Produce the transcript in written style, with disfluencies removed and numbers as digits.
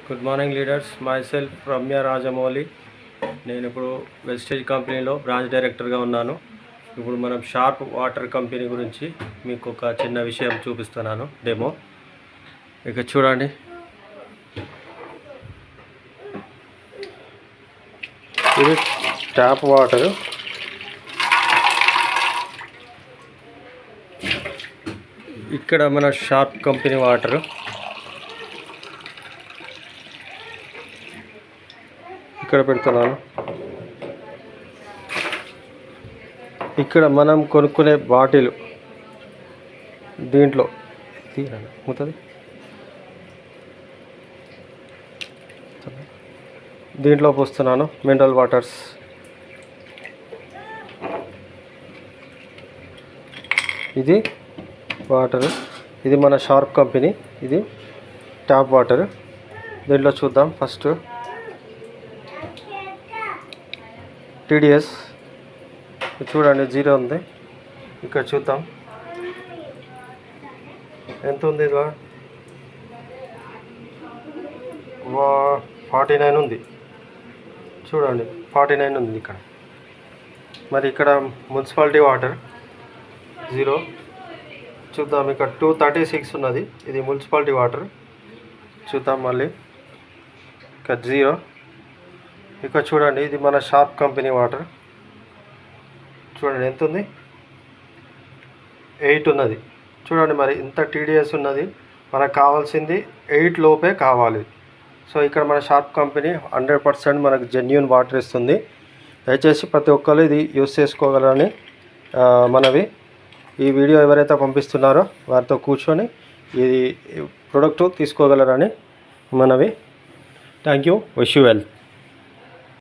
Good morning leaders. My self Ramya Rajamouli. నేను ఇప్పుడు wastage కంపెనీలో బ్రాంచ్ డైరెక్టర్గా ఉన్నాను. ఇప్పుడు మనం షార్ప్ వాటర్ కంపెనీ గురించి మీకు ఒక చిన్న విషయం చూపిస్తున్నాను, డెమో. ఇక చూడండి, ఇది ట్యాప్ వాటర్. ఇక్కడ మన షార్ప్ కంపెనీ వాటర్. ఇక్కడ పెడుతున్నాను. ఇక్కడ మనం కొనుక్కునే బాటిల్ దీంట్లో అవుతుంది. దీంట్లో పోస్తున్నాను మినరల్ వాటర్స్. ఇది వాటర్, ఇది మన షార్ప్ కంపెనీ, ఇది ట్యాప్ వాటర్. దీంట్లో చూద్దాం. ఫస్ట్ టీడీఎస్ చూడండి, 0 ఉంది. ఇక్కడ చూద్దాం ఎంత ఉంది. 49 ఉంది. చూడండి, 49 ఉంది ఇక్కడ. మరి ఇక్కడ మున్సిపాలిటీ వాటర్ 0 చూద్దాం. ఇక్కడ 236 ఉన్నది. ఇది మున్సిపాలిటీ వాటర్. చూద్దాం మళ్ళీ. ఇక్కడ 0. ఇక్కడ చూడండి, ఇది మన షార్ప్ కంపెనీ వాటర్. చూడండి ఎంత ఉంది, 8 ఉన్నది. చూడండి, మరి ఇంత టీడీఎస్ ఉన్నది. మనకు కావాల్సింది 8 లోపే కావాలి. సో ఇక్కడ మన షార్ప్ కంపెనీ 100% మనకు జెన్యూన్ వాటర్ ఇస్తుంది. దయచేసి ప్రతి ఒక్కరు ఇది యూస్ చేసుకోగలరని మనవి. ఈ వీడియో ఎవరైతే పంపిస్తున్నారో వారితో కూర్చొని ఇది ప్రోడక్ట్ తీసుకోగలరని మనవి. Thank you. Wish you well.